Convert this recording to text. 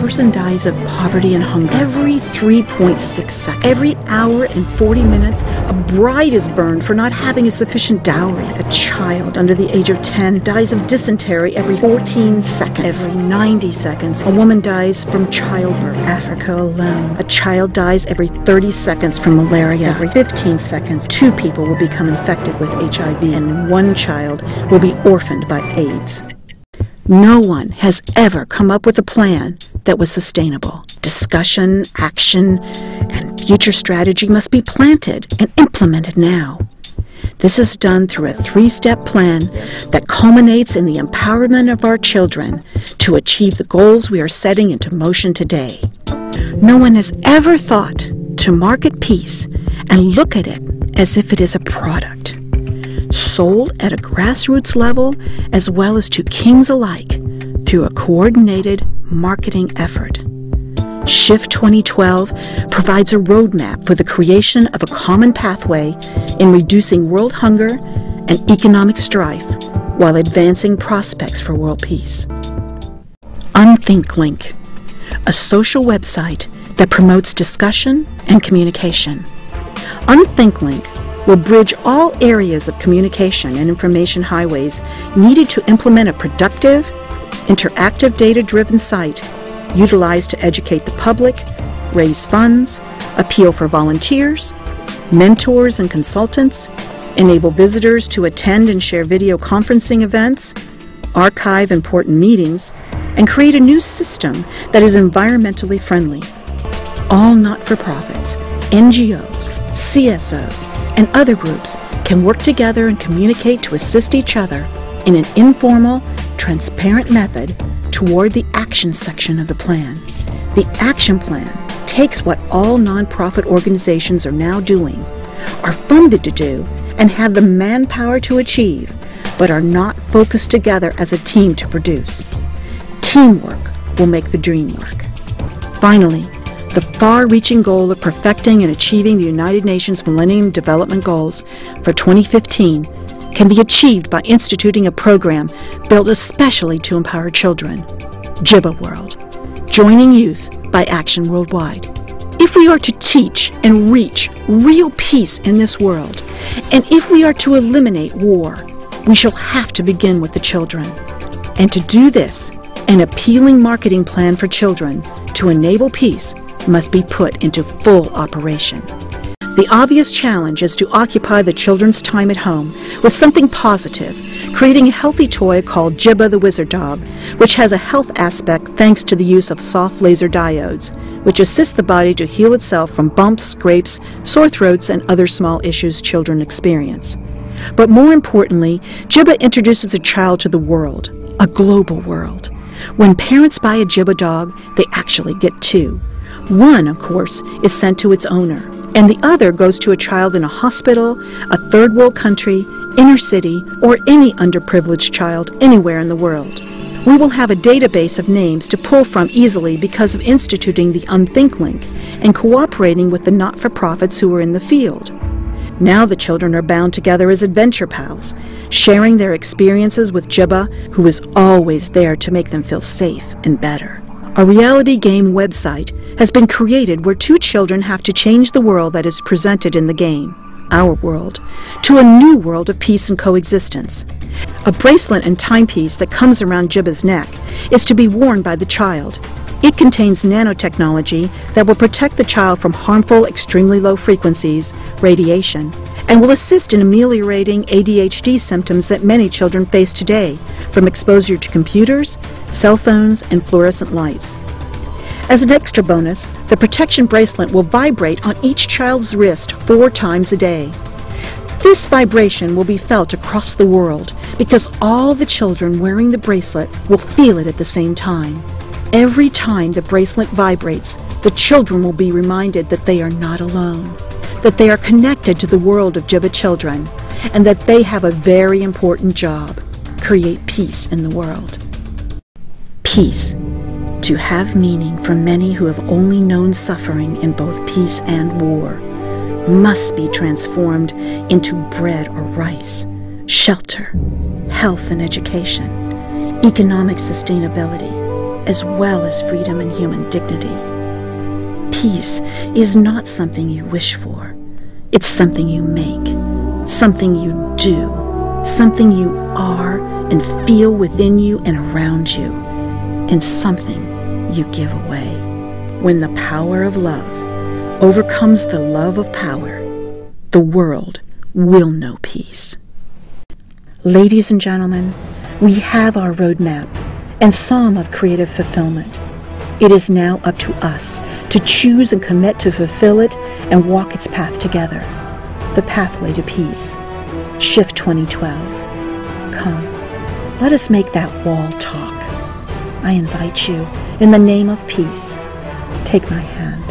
person dies of poverty and hunger every 3.6 seconds. Every hour and 40 minutes, a bride is burned for not having a sufficient dowry. A child under the age of 10 dies of dysentery every 14 seconds. Every 90 seconds, a woman dies from childbirth. Africa alone, a child dies every 30 seconds from malaria. Every 15 seconds, 2 people will become infected with HIV, and 1 child will be orphaned by AIDS. No one has ever come up with a plan that was sustainable. Discussion, action, and future strategy must be planted and implemented now. This is done through a 3-step plan that culminates in the empowerment of our children to achieve the goals we are setting into motion today. No one has ever thought to market peace and look at it as if it is a product, sold at a grassroots level as well as to kings alike through a coordinated marketing effort. Shift 2012 provides a roadmap for the creation of a common pathway in reducing world hunger and economic strife while advancing prospects for world peace. UnthinkLink, a social website that promotes discussion and communication. UnthinkLink will bridge all areas of communication and information highways needed to implement a productive, interactive data-driven site utilized to educate the public, raise funds, appeal for volunteers, mentors and consultants, enable visitors to attend and share video conferencing events, archive important meetings, and create a new system that is environmentally friendly. All not-for-profits, NGOs, CSOs, and other groups can work together and communicate to assist each other in an informal, transparent method toward the action section of the plan. The action plan takes what all nonprofit organizations are now doing, are funded to do, and have the manpower to achieve, but are not focused together as a team to produce. Teamwork will make the dream work. Finally, the far-reaching goal of perfecting and achieving the United Nations Millennium Development Goals for 2015 can be achieved by instituting a program built especially to empower children, Jibba World, joining youth by action worldwide. If we are to teach and reach real peace in this world, and if we are to eliminate war, we shall have to begin with the children. And to do this, an appealing marketing plan for children to enable peace must be put into full operation. The obvious challenge is to occupy the children's time at home with something positive, creating a healthy toy called Jibba the Wizard Dog, which has a health aspect thanks to the use of soft laser diodes, which assist the body to heal itself from bumps, scrapes, sore throats, and other small issues children experience. But more importantly, Jibba introduces a child to the world, a global world. When parents buy a Jibba dog, they actually get 2. One, of course, is sent to its owner, and the other goes to a child in a hospital, a third world country, inner city, or any underprivileged child anywhere in the world. We will have a database of names to pull from easily because of instituting the UnthinkLink and cooperating with the not-for-profits who are in the field. Now the children are bound together as adventure pals, sharing their experiences with Jibba, who is always there to make them feel safe and better. A reality game website has been created where 2 children have to change the world that is presented in the game, our world, to a new world of peace and coexistence. A bracelet and timepiece that comes around Jibba's neck is to be worn by the child. It contains nanotechnology that will protect the child from harmful, extremely low frequencies, radiation, and will assist in ameliorating ADHD symptoms that many children face today, from exposure to computers, cell phones, and fluorescent lights. As an extra bonus, the protection bracelet will vibrate on each child's wrist 4 times a day. This vibration will be felt across the world because all the children wearing the bracelet will feel it at the same time. Every time the bracelet vibrates, the children will be reminded that they are not alone, that they are connected to the world of Jibba children, and that they have a very important job: create peace in the world. Peace, to have meaning for many who have only known suffering in both peace and war, must be transformed into bread or rice, shelter, health and education, economic sustainability, as well as freedom and human dignity. Peace is not something you wish for. It's something you make, something you do, something you are and feel within you and around you, and something you give away. When the power of love overcomes the love of power, the world will know peace. Ladies and gentlemen, we have our roadmap and psalm of creative fulfillment. It is now up to us to choose and commit to fulfill it and walk its path together. The pathway to peace. Shift 2012. Come, let us make that wall talk. I invite you, in the name of peace, take my hand.